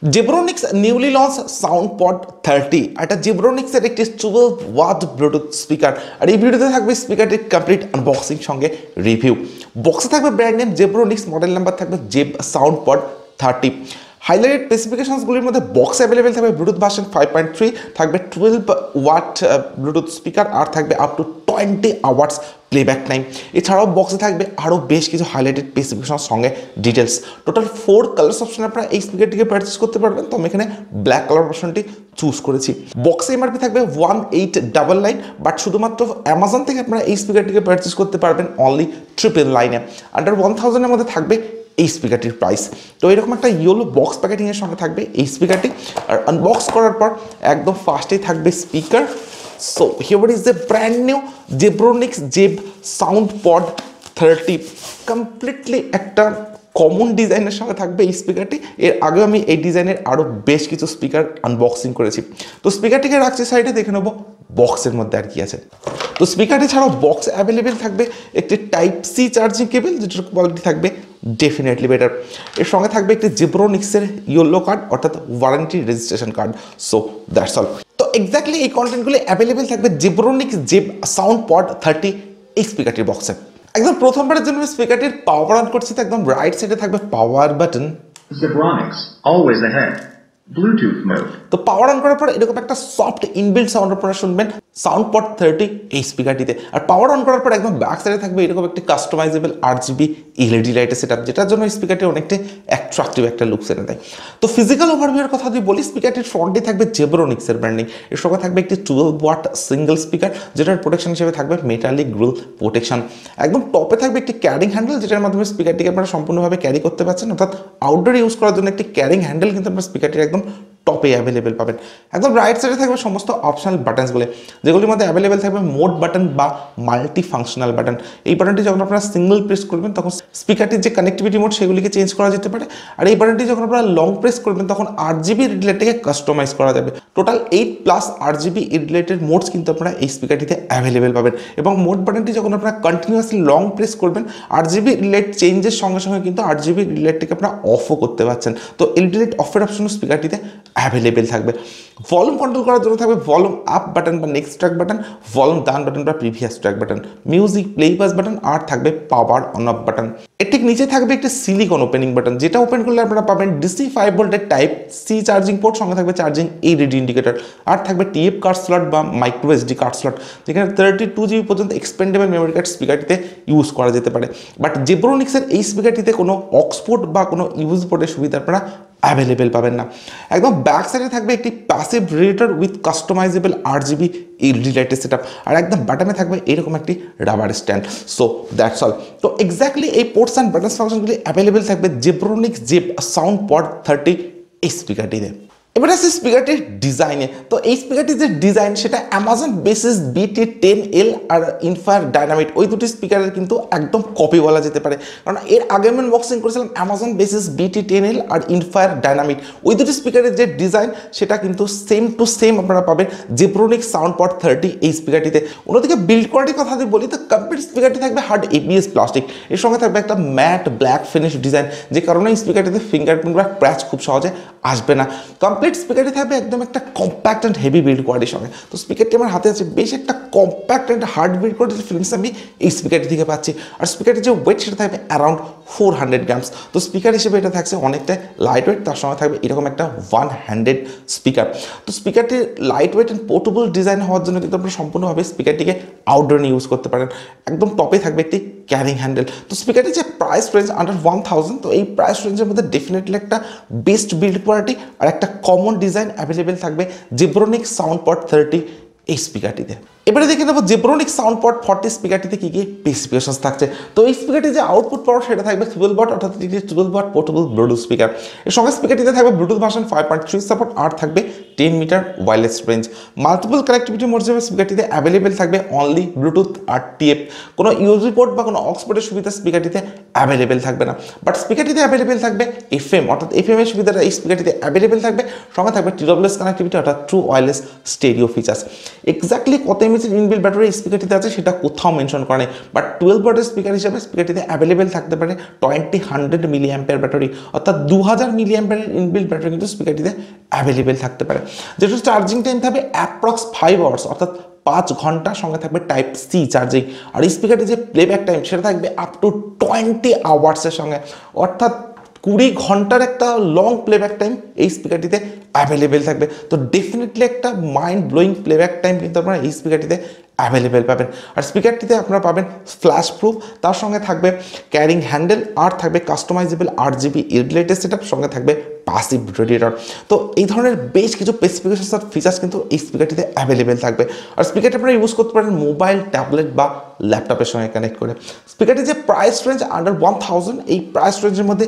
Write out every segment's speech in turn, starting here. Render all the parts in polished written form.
Zebronics newly launched SoundPod 30 এটা Zebronics এর একটি 12 ওয়াট ব্লুটুথ স্পিকার আর এই ভিডিওতে থাকবে স্পিকারটির কমপ্লিট আনবক্সিং সঙ্গে রিভিউ। বক্সে থাকবে brand name Zebronics, model number থাকবে জেব SoundPod 30। হাইলাইটেড স্পেসিফিকেশনসগুলির মধ্যে বক্স অ্যাভেলেবেল থাকবে ব্লুটুথ ভার্সন 5.3, থাকবে 12 ওয়াট ব্লুটুথ স্পিকার আর থাকবে up to 20 hours playback time. এছাড়াও বক্সে থাকবে আরও বেশ কিছু হাইলাইটেড স্পেসিফিকেশনের সঙ্গে ডিটেলস। টোটাল 4 কালার্স অপশন আপনারা এই স্পিকারটিকে পারচেস করতে পারবেন, তো আমি এখানে ব্ল্যাক কালার অপশনটি চুজ করেছি। বক্সে এমআরপি থাকবে 1899, বাট শুধুমাত্র অ্যামাজন থেকে আপনারা এই স্পিকারটিকে পারচেস করতে পারবেন অনলি 999 আন্ডার 1000 এর মধ্যে থাকবে এই স্পিকারটির প্রাইস। তো এরকম একটা ইয়েলো বক্স প্যাকেটিংয়ের সঙ্গে থাকবে এই স্পিকারটি। আর আনবক্স করার পর একদম ফার্স্টেই থাকবে speaker. So here is the brand new Zebronics Zeb SoundPod 30। Completely একটা কমন ডিজাইনের সঙ্গে থাকবে এই স্পিকারটি। এর আগেও আমি এই ডিজাইনের আরও বেশ কিছু স্পিকার আনবক্সিং করেছি। তো স্পিকারটিকে রাখছি সাইডে, দেখে নেবো বক্সের মধ্যে আর কি আছে। তো স্পিকারটি ছাড়াও বক্স অ্যাভেলেবেল থাকবে একটি টাইপ সি চার্জিং কেবল, যেটার কোয়ালিটি থাকবে ডেফিনেটলি বেটার। এর সঙ্গে থাকবে একটি Zebronicsের ইয়েলো কার্ড, অর্থাৎ warranty registration card. So that's all. তো এক্স্যাক্টলি এই কন্টেন্টগুলি অ্যাভেলেবেল থাকবে Zebronics জেব SoundPod 30 এই স্পিকারটির বক্সে। একদম প্রথমবারের জন্য স্পিকারটির পাওয়ার অন করছি, তো একদম রাইট সাইডে থাকবে power button. Zebronics, always ahead. Bluetooth mode. তো পাওয়ার অন করার পর এরকম একটা সফট ইনবিল্ট সাউন্ড আপনারা শুনবেন SoundPod 30 এই স্পিকারটিতে। আর পাওয়ার অন করার পর একদম ব্যাক সাইডে থাকবে এরকম একটি কাস্টমাইজেবল RGB এলইডি লাইটের সেটআপ, যেটার জন্য এই স্পিকারটি অনেকটা অ্যাট্রাকটিভ একটা লুকস এনে দেয়। তো ফিজিক্যাল ওভারভিউর কথা যদি বলি, স্পিকারটির ফ্রন্টে থাকবে Zebronicsের ব্র্যান্ডিং। এর সঙ্গে থাকবে একটি 12 ওয়াট সিঙ্গেল স্পিকার, যেটার প্রোটেকশন হিসেবে থাকবে মেটালিক গ্রিল প্রোটেকশন। একদম টপে থাকবে একটি ক্যারিং হ্যান্ডেল, যেটার মাধ্যমে স্পিকারটিকে আপনারা সম্পূর্ণভাবে ক্যারি করতে পারছেন, অর্থাৎ আউটডোর ইউজ করার জন্য একটি ক্যারিং হ্যান্ডেল কিন্তু আপনার স্পিকারটির একদম টপে অ্যাভেলেবেল পাবেন। একদম রাইট সাইডে থাকবে সমস্ত অপশনাল বাটনসগুলো, যেগুলির মধ্যে অ্যাভেলেবেল থাকবে মোড বাটন বা মাল্টি ফাংশনাল বাটন। এই বাটনটি যখন আপনারা সিঙ্গল প্রেস করবেন তখন স্পিকারটির যে কানেক্টিভিটি মোড সেগুলিকে চেঞ্জ করা যেতে পারে, আর এই বাটনটি যখন আপনারা লং প্রেস করবেন তখন RGB রিলেটেডকে কাস্টমাইজ করা যাবে। টোটাল 8+ RGB রিলেটেড মোডস কিন্তু আপনারা এই স্পিকারটিতে অ্যাভেলেবেল পাবেন। এবং মোড বাটনটি যখন আপনারা কন্টিনিউয়াসলি লং প্রেস করবেন RGB রিলেট চেঞ্জের সঙ্গে সঙ্গে কিন্তু RGB রিলেটটিকে আপনারা অফও করতে পারছেন। তো এলইডি লাইট অফের অপশনও স্পিকারটিতে অ্যাভেলেবেল থাকবে। ভলিউম কন্ট্রোল করার জন্য থাকবে ভলিউম আপ বাটন বা next track button, volume down button বা previous track button, music play pause button, আর থাকবে পাওয়ার অন অফ বাটন। এর ঠিক নিচে থাকবে একটি সিলিকন ওপেনিং বাটন, যেটা ওপেন করলে আপনারা পাবেন DC 5 ভোল্টের টাইপ সি চার্জিং পোর্ট, সঙ্গে থাকবে চার্জিং ADD ইন্ডিকেটর, আর থাকবে TF কার্ড স্লট বা মাইক্রো SD কার্ড স্লট, যেখানে 32 GB পর্যন্ত এক্সপেন্ডেবল মেমোরি কার্ড স্পিকারটিতে ইউজ করা যেতে পারে। বাট Zebronicsের এই স্পিকারটিতে কোনো অক্সপোর্ট বা কোনো ইউজ পোর্টের সুবিধা আপনারা অ্যাভেলেবেল পাবেন না। একদম ব্যাক সাইডে থাকবে একটি passive radiator with customisable RGB LED লাইটের সেটআপ, আর একদম বাটনে থাকবে এরকম একটি rubber stand. So that's all. তো এক্স্যাক্টলি এই পোর্টস অ্যান্ড বাটনস ফাংশনগুলি অ্যাভেলেবেল থাকবে Zebronics জেব SoundPod 30 এই স্পিকারটিতে। এবার আসছে স্পিকারটির ডিজাইনে। তো এই স্পিকারটির যে ডিজাইন সেটা অ্যামাজন বেসিস BT10L আর ইনফায়ার ডায়নামিট, ওই দুটি স্পিকারের কিন্তু একদম কপি বলা যেতে পারে। কারণ এর আগে আমি আনবক্সিং করেছিলাম অ্যামাজন বেসিস BT10L আর ইনফায়ার ডায়নামিট, ওই দুটি স্পিকারের যে ডিজাইন সেটা কিন্তু সেম টু সেম আপনারা পাবেন Zebronics SoundPod 30 এই স্পিকারটিতে। অন্যদিকে বিল্ড কোয়ালিটির কথা যদি বলি, তো কমপ্লিট স্পিকারটি থাকবে হার্ড ABS প্লাস্টিক, এর সঙ্গে থাকবে একটা ম্যাট ব্ল্যাক ফিনিশ ডিজাইন, যে কারণে এই স্পিকারটিতে ফিঙ্গারপ্রিন্ট বা ক্র্যাচ খুব সহজে আসবে না। কমপ্লিট স্পিকারটি থাকবে একদম একটা কম্প্যাক্ট অ্যান্ড হেভি বিল্ড কোয়ালিটির সঙ্গে। তো স্পিকারটি আমার হাতে আছে, বেশ একটা কম্প্যাক্ট অ্যান্ড হার্ড বিল্ড কোয়ালিটির ফিলিংস আমি এই স্পিকারটি থেকে পাচ্ছি। আর স্পিকারটির যে ওয়েট সেটা থাকবে অ্যারাউন্ড 400 গ্রামস। তো স্পিকার হিসেবে এটা থাকছে অনেকটা লাইট ওয়েট, তার সঙ্গে থাকবে এরকম একটা ওয়ান হ্যান্ডেড স্পিকার। তো স্পিকারটির lightweight and portable design হওয়ার জন্য কিন্তু আপনারা সম্পূর্ণভাবে স্পিকারটিকে আউটডোরে ইউজ করতে পারেন। একদম টপে থাকবে একটি ক্যারিং হ্যান্ডেল। তো স্পিকারটির যে প্রাইস রেঞ্জ আন্ডার 1000, তো এই প্রাইস রেঞ্জের মধ্যে ডেফিনেটলি একটা বেস্ট বিল্ড কোয়ালিটি আর একটা কমন ডিজাইন অ্যাভেলেবেল থাকবে Zebronics SoundPod 30 এই স্পিকারটিতে। এবারে দেখে নেবো Zebronics SoundPod 40 স্পিকারটিতে কী কী স্পেসিফিকেশনস থাকছে। তো এই স্পিকারটির যে আউটপুট পাওয়ার সেটা থাকবে 12 ওয়াট, অর্থাৎ 12 ওয়াট পোর্টেবল ব্লুটুথ স্পিকার। এর সঙ্গে স্পিকারটিতে থাকবে ব্লুটুথ ভার্সন 5.3 সাপোর্ট, আর থাকবে 10 metre wireless range. Multiple connectivity mode হিসেবে স্পিকারটিতে অ্যাভেলেবেল থাকবে অনলি ব্লুটুথ আর TF, কোনো USB পোর্ট বা কোনো অক্স পোর্টের সুবিধা স্পিকারটিতে অ্যাভেলেবেল থাকবে না, বাট স্পিকারটিতে অ্যাভেলেবেল থাকবে এফএম, অর্থাৎ এফএম এর সুবিধাটা এই স্পিকারটিতে অ্যাভেলেবেল থাকবে। সঙ্গে থাকবে টিডব্লিউএস কানেক্টিভিটি অর্থাৎ true wireless stereo features. Exactly কত এমএএইচ ইনবিল্ট ব্যাটারি এই স্পিকারটিতে আছে সেটা কোথাও মেনশন করা নেই, বাট 12 ওয়াটের স্পিকার হিসেবে স্পিকারটিতে অ্যাভেলেবেল থাকতে পারে 2000 মিলি অ্যাম্পিয়ার ব্যাটারি, অর্থাৎ 2000 মিলি অ্যাম্পিয়ারের ইনবিল্ট ব্যাটারি কিন্তু স্পিকারটিতে অ্যাভেলেবেল থাকতে পারে। যেটা চার্জিং টাইম থাকবে অ্যাপ্রক্স 5 আওয়ার্স, অর্থাৎ 5 ঘন্টা। সঙ্গে থাকবে টাইপ সি চার্জিং। আর এই স্পিকারটি যে প্লেব্যাক টাইম সেটা থাকবে আপ টু 20 আওয়ার্সের সঙ্গে, অর্থাৎ 20 ঘন্টার একটা লং প্লেব্যাক টাইম এই স্পিকারটিতে অ্যাভেলেবেল থাকবে। তো ডেফিনেটলি একটা মাইন্ড ব্লোয়িং প্লেব্যাক টাইম কিন্তু আপনারা এই স্পিকারটিতে অ্যাভেলেবেল পাবেন। আর স্পিকারটিতে আপনারা পাবেন ফ্ল্যাশ প্রুফ, তার সঙ্গে থাকবে ক্যারিং হ্যান্ডেল, আর থাকবে কাস্টমাইজেবল RGB রিলেটেড সেটআপ, সঙ্গে থাকবে পাসিভ রেডিয়েটর। তো এই ধরনের বেশ কিছু স্পেসিফিকেশন আর ফিচার্স কিন্তু এই স্পিকারটিতে অ্যাভেলেবেল থাকবে। আর স্পিকারটি আপনারা ইউজ করতে পারেন মোবাইল, ট্যাবলেট বা ল্যাপটপের সঙ্গে কানেক্ট করে। স্পিকারটি যে প্রাইস রেঞ্জ আন্ডার 1000, এই প্রাইস রেঞ্জের মধ্যে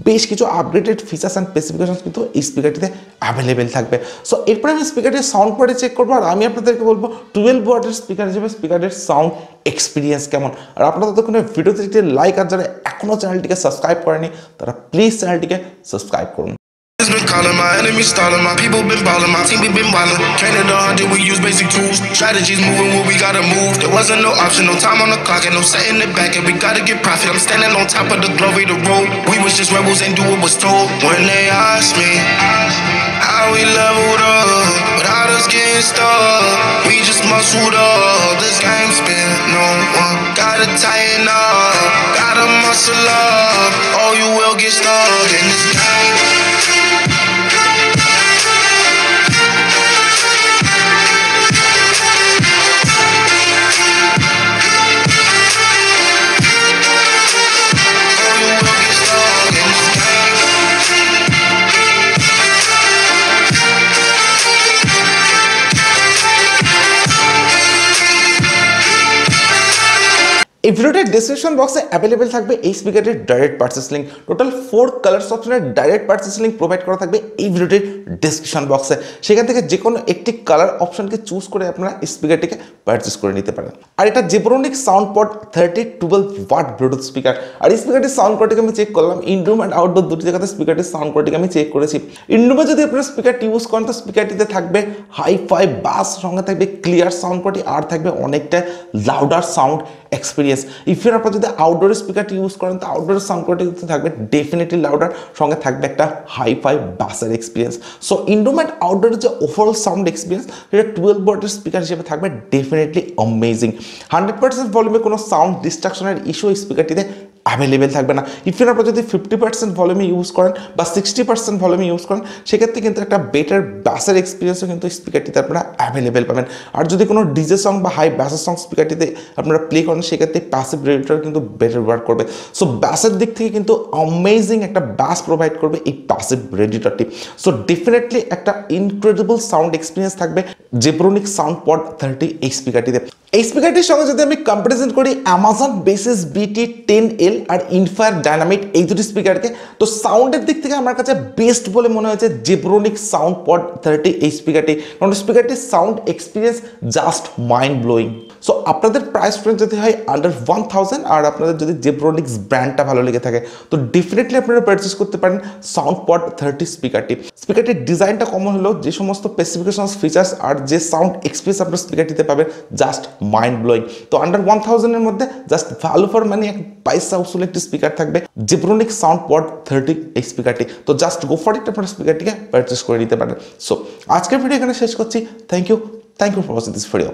বেশ কিছু আপগ্রেডেড ফিচার্স অ্যান্ড স্পেসিফিকেশন কিন্তু এই স্পিকারটিতে অ্যাভেলেবেল থাকবে। সো এরপরে আমি স্পিকারটির সাউন্ড কোয়ালিটি চেক করবো, আর আমি আপনাদেরকে বলবো 12 ওয়াটের স্পিকার হিসেবে স্পিকারের সাউন্ড এক্সপিরিয়েন্স কেমন। আর আপনারা ততক্ষণ ভিডিওতে একটি লাইক, আর যারা এখনও চ্যানেলটিকে সাবস্ক্রাইব করেনি তারা প্লিজ চ্যানেলটিকে সাবস্ক্রাইব করুন। Been calling my enemies stalling, my people been balling, my team we been wildin'. Training the 100, we use basic tools. Strategies moving where we gotta move. There wasn't no option, no time on the clock, and no setting it back, and we gotta get profit. I'm standing on top of the glory, the road. We was just rebels and do what was told. When they ask me how we leveled up, without us getting stuck, we just muscled up. This game spin, no one gotta tighten up, gotta muscle up, or you will get stuck in this game. এই ভিডিওটার description বক্সে available থাকবে এই স্পিকারের direct purchase link. Total 4 colours অপশনের direct purchase link provide করা থাকবে এই ভিডিওটির ডেসক্রিপশন বক্সে। সেখান থেকে যে কোনো একটি কালার অপশনকে চুজ করে আপনারা এই স্পিকারটিকে পারচেস করে নিতে পারেন। আর এটা জেব্রনিক সাউন্ডপড 3012 ওয়াট ব্লুটুথ স্পিকার। আর এই স্পিকারটির সাউন্ড কোয়ালিটিকে আমি চেক করলাম, ইনডোর অ্যান্ড আউটডোর দুটি জায়গাতে স্পিকারটির সাউন্ড কোয়ালিটিকে আমি চেক করেছি। ইনডোরে যদি আপনারা স্পিকারটি ইউজ করেন তো স্পিকারটিতে থাকবে হাই-ফাই বাস, সঙ্গে থাকবে ক্লিয়ার সাউন্ড কোয়ালিটি, আর থাকবে অনেকটা লাউডার সাউন্ড এক্সপিরিয়েন্স। ইফের আপনারা যদি আউটডোর স্পিকারটি ইউজ করেন তো আউটডোর সাউন্ড কোয়ালিটি থাকবে ডেফিনেটলি লাউডার, সঙ্গে থাকবে একটা হাই-ফাই বাসের এক্সপিরিয়েন্স। সো ইনডোর অ্যান্ড আউটডোরের যে ওভারঅল সাউন্ড এক্সপিরিয়েন্স সেটা 12 ওয়াটের স্পিকার হিসেবে থাকবে ডেফিনেটলি অ্যামেজিং। 100% ভলিউমে কোনো সাউন্ড ডিস্ট্রাকশনের ইস্যু এই স্পিকারটিতে অ্যাভেলেবেল থাকবে না। ইফেন আপনারা যদি 50% ভলিউমে ইউজ করেন বা 60% ভলিউমে ইউজ করেন সেক্ষেত্রে কিন্তু একটা বেটার বাসের এক্সপিরিয়েন্সও কিন্তু স্পিকারটিতে আপনারা অ্যাভেলেবেল পাবেন। আর যদি কোনো ডিজে সং বা হাই ব্যাসের সং স্পিকারটিতে আপনারা প্লে করেন সেক্ষেত্রে প্যাসিভ রেডিয়েটর কিন্তু বেটার ওয়ার্ক করবে। সো ব্যাসের দিক থেকে কিন্তু অ্যামেজিং একটা ব্যাস প্রোভাইড করবে এই প্যাসিভ রেডিয়েটরটি। সো ডেফিনেটলি একটা ইনক্রেডিবল সাউন্ড এক্সপিরিয়েন্স থাকবে জেব্রনিক সাউন্ডপড 30 এই স্পিকারটিতে। এই স্পিকারটির সঙ্গে যদি আমি কম্পারিজন করি অ্যামাজন বেসিস BT10L আর ইনফায়ার ডাইনামিট এই দুটি স্পিকারকে, তো সাউন্ডের দিক থেকে আমার কাছে বেস্ট বলে মনে হয়েছে জেব্রনিক সাউন্ডপড 30 এই স্পিকারটি, কারণ স্পিকারটির sound experience just mind blowing. So আপনাদের প্রাইস রেঞ্জ যদি হয় আন্ডার 1000 আর আপনাদের যদি জেব্রনিক্স ব্র্যান্ডটা ভালো লেগে থাকে তো ডেফিনেটলি আপনারা পারচেস করতে পারেন সাউন্ডপড 30 স্পিকারটি। স্পিকারটির ডিজাইনটা কমন হলেও যে সমস্ত স্পেসিফিকেশন ফিচার্স আর যে সাউন্ড এক্সপিরিয়েন্স আপনার স্পিকারটিতে পাবেন জাস্ট মাইন্ড ব্লোয়িং। তো আন্ডার 1000 এর মধ্যে জাস্ট ভ্যালু ফর মানি এক পয়সা উসুল একটি স্পিকার থাকবে জেব্রনিক সাউন্ডপড 30 এই স্পিকারটি। তো জাস্ট গো ফর ইট, আপনারা স্পিকারটিকে পারচেস করে নিতে পারেন। সো আজকের ভিডিও এখানে শেষ করছি। Thank you for watching this video.